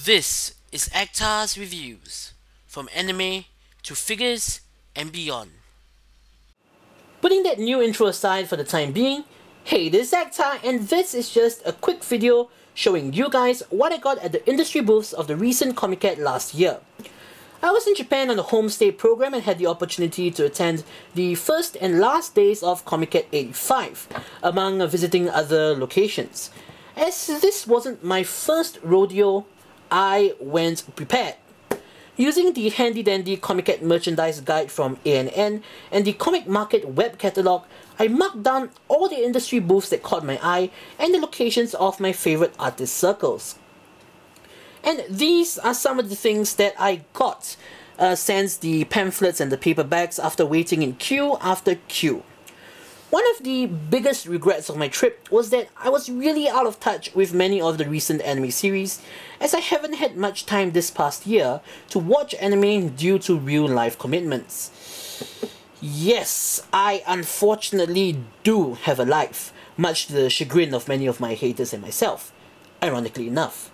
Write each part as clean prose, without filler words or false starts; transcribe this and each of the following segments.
This is Actar's Reviews, from anime to figures and beyond. Putting that new intro aside for the time being, hey, this is Actar and this is just a quick video showing you guys what I got at the industry booths of the recent Comiket last year. I was in Japan on a homestay program and had the opportunity to attend the first and last days of Comiket 85, among visiting other locations. As this wasn't my first rodeo, I went prepared. Using the handy-dandy Comiket merchandise guide from ANN and the Comiket Web Catalog, I marked down all the industry booths that caught my eye and the locations of my favorite artist circles. And these are some of the things that I got, sans the pamphlets and the paperbacks after waiting in queue after queue. One of the biggest regrets of my trip was that I was really out of touch with many of the recent anime series, as I haven't had much time this past year to watch anime due to real-life commitments. Yes, I unfortunately do have a life, much to the chagrin of many of my haters and myself, ironically enough.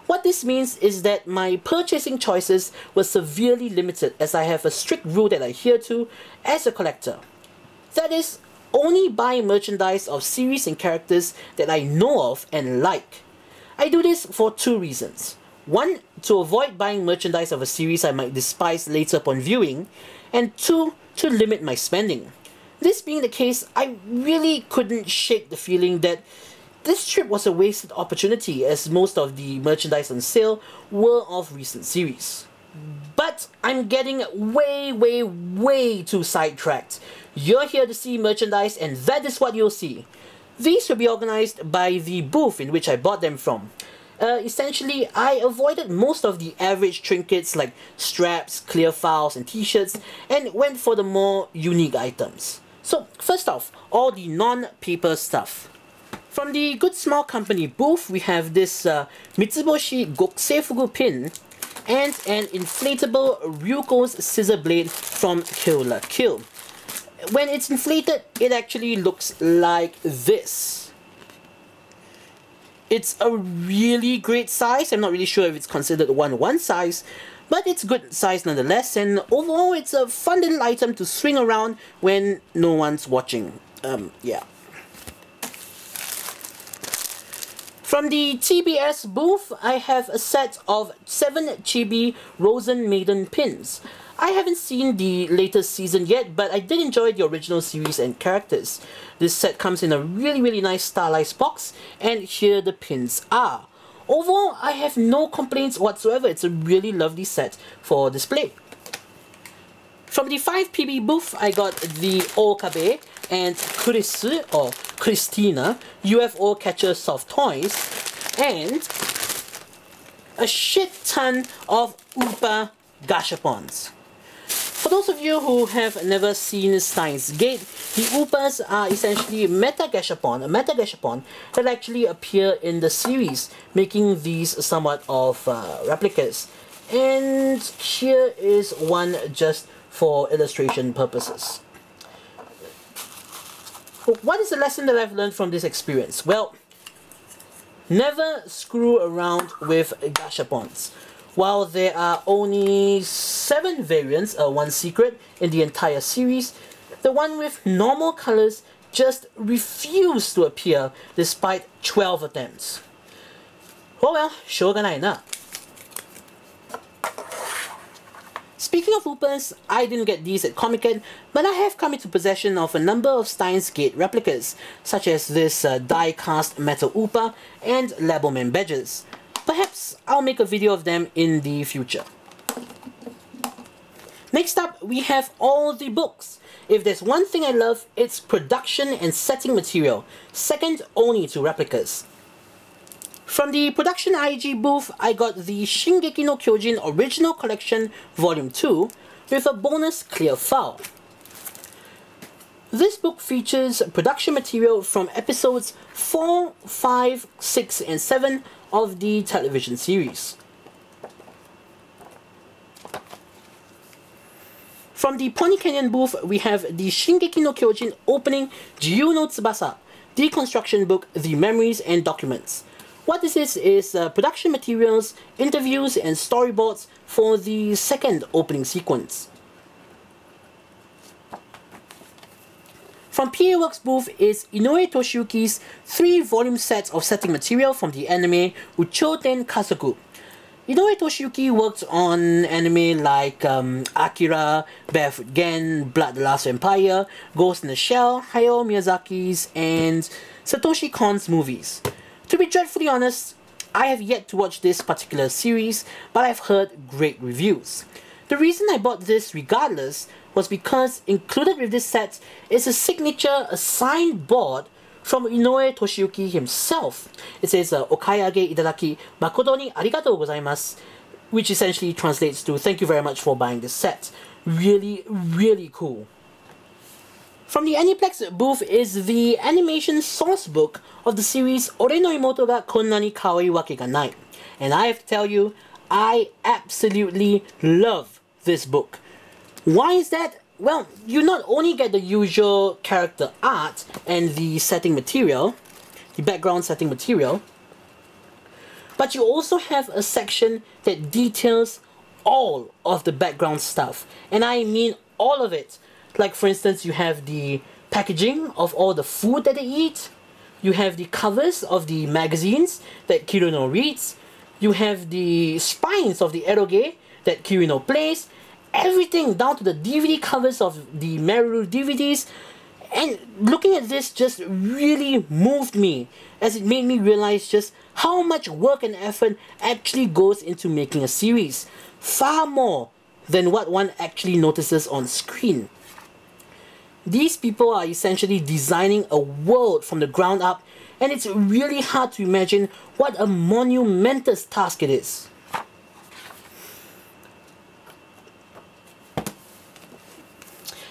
What this means is that my purchasing choices were severely limited, as I have a strict rule that I adhere to as a collector. That is, only buy merchandise of series and characters that I know of and like. I do this for two reasons. One, to avoid buying merchandise of a series I might despise later upon viewing, and two, to limit my spending. This being the case, I really couldn't shake the feeling that this trip was a wasted opportunity, as most of the merchandise on sale were of recent series. But I'm getting way too sidetracked. You're here to see merchandise and that is what you'll see. These will be organized by the booth in which I bought them from. Essentially, I avoided most of the average trinkets like straps, clear files and t-shirts and went for the more unique items. So first off, all the non-paper stuff. From the Good Small Company booth, we have this Mitsuboshi Gokuseifugu pin and an inflatable Ryuko's scissor blade from Kill la Kill. When it's inflated, it actually looks like this. It's a really great size. I'm not really sure if it's considered 1/1 size, but it's good size nonetheless, and overall it's a fun little item to swing around when no one's watching. Yeah. From the TBS booth, I have a set of 7 Chibi Rosen Maiden pins. I haven't seen the latest season yet, but I did enjoy the original series and characters. This set comes in a really nice stylized box, and here the pins are. Overall, I have no complaints whatsoever. It's a really lovely set for display. From the 5PB booth, I got the Okabe and Kurisu, or Christina, UFO Catcher soft toys, and a shit ton of Upa Gashapons. For those of you who have never seen Steins Gate, the Upas are essentially a meta gashapon that actually appear in the series, making these somewhat of replicas. And here is one just for illustration purposes. What is the lesson that I've learned from this experience? Well, never screw around with gashapons. While there are only 7 variants, one secret, in the entire series, the one with normal colors just refused to appear despite 12 attempts. Oh well, shoganai na. Speaking of Upas, I didn't get these at Comiket, but I have come into possession of a number of Steins Gate replicas, such as this die-cast metal Upa and Laboman badges. Perhaps I'll make a video of them in the future. Next up, we have all the books. If there's one thing I love, it's production and setting material, second only to replicas. From the Production IG booth, I got the Shingeki no Kyojin Original Collection Volume 2 with a bonus clear file. This book features production material from episodes 4, 5, 6 and 7 of the television series. From the Pony Canyon booth, we have the Shingeki no Kyojin opening Jiyu no Tsubasa, deconstruction book The Memories and Documents. What this is production materials, interviews, and storyboards for the second opening sequence. From PA Works booth is Inoue Toshiyuki's 3-volume set of setting material from the anime Uchouten Kazoku. Inoue Toshiyuki worked on anime like Akira, Barefoot Gen, Blood the Last Empire, Ghost in the Shell, Hayao Miyazaki's, and Satoshi Kon's movies. To be dreadfully honest, I have yet to watch this particular series, but I've heard great reviews. The reason I bought this regardless was because included with this set is a signature assigned board from Inoue Toshiyuki himself. It says Okayage itadaki makoto ni arigatou gozaimasu, which essentially translates to thank you very much for buying this set. Really, really cool. From the Aniplex booth is the animation source book of the series Ore no Imoto ga konna ni kawaii wake ga nai. And I have to tell you, I absolutely love this book. Why is that? Well, you not only get the usual character art and the setting material, the background setting material, but you also have a section that details all of the background stuff. And I mean all of it. Like for instance, you have the packaging of all the food that they eat, you have the covers of the magazines that Kirino reads, you have the spines of the eroge that Kirino plays, everything down to the DVD covers of the Meru DVDs. And looking at this just really moved me, as it made me realize just how much work and effort actually goes into making a series. Far more than what one actually notices on screen. These people are essentially designing a world from the ground up, and it's really hard to imagine what a monumentous task it is.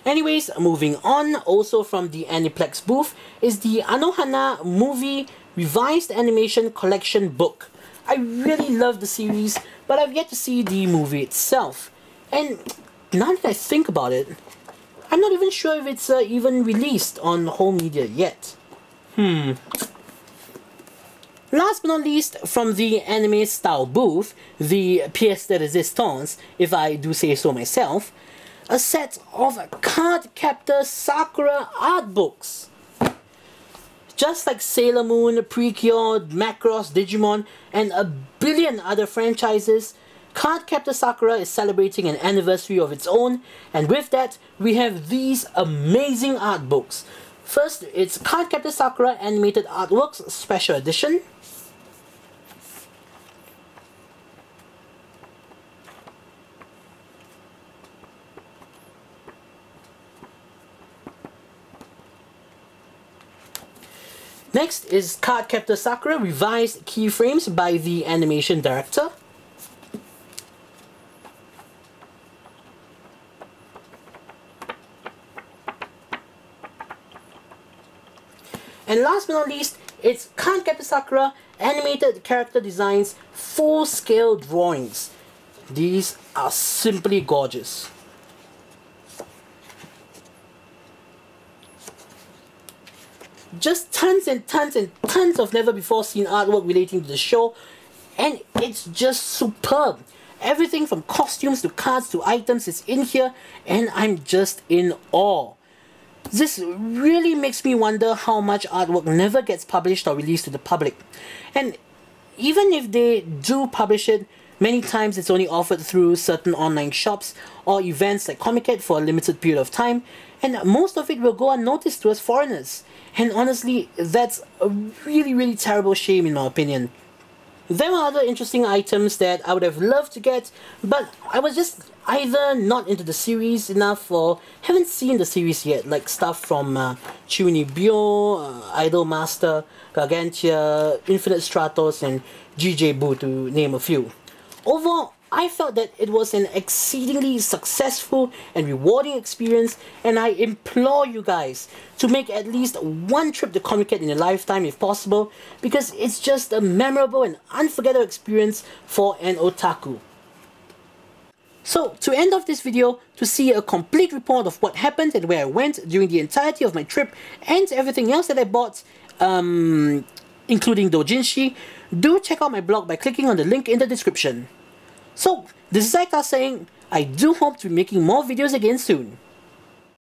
Anyways, moving on, also from the Aniplex booth is the Anohana Movie Revised Animation Collection book. I really love the series, but I've yet to see the movie itself. And now that I think about it, I'm not even sure if it's even released on home media yet. Last but not least, from the anime style booth, the pièce de résistance, if I do say so myself, a set of Cardcaptor Sakura art books. Just like Sailor Moon, Precure, Macross, Digimon, and a billion other franchises, Cardcaptor Sakura is celebrating an anniversary of its own, and with that, we have these amazing art books. First, it's Cardcaptor Sakura Animated Artworks Special Edition. Next is Cardcaptor Sakura Revised Keyframes by the animation director. And last but not least, it's Cardcaptor Sakura Animated Character Designs Full-Scale Drawings. These are simply gorgeous. Just tons and tons and tons of never-before-seen artwork relating to the show, and it's just superb. Everything from costumes to cards to items is in here, and I'm just in awe. This really makes me wonder how much artwork never gets published or released to the public. And even if they do publish it, many times it's only offered through certain online shops or events like Comiket for a limited period of time, and most of it will go unnoticed to us foreigners. And honestly, that's a really terrible shame in my opinion. There are other interesting items that I would have loved to get, but I was just either not into the series enough or haven't seen the series yet, like stuff from Chunibyo, Idol Master, Gargantia, Infinite Stratos, and GJ Boo, to name a few. Overall, I felt that it was an exceedingly successful and rewarding experience, and I implore you guys to make at least one trip to Comiket in a lifetime if possible, because it's just a memorable and unforgettable experience for an otaku. So, to end off this video, to see a complete report of what happened and where I went during the entirety of my trip and everything else that I bought, including doujinshi, do check out my blog by clicking on the link in the description. So, this is Aika saying, I do hope to be making more videos again soon.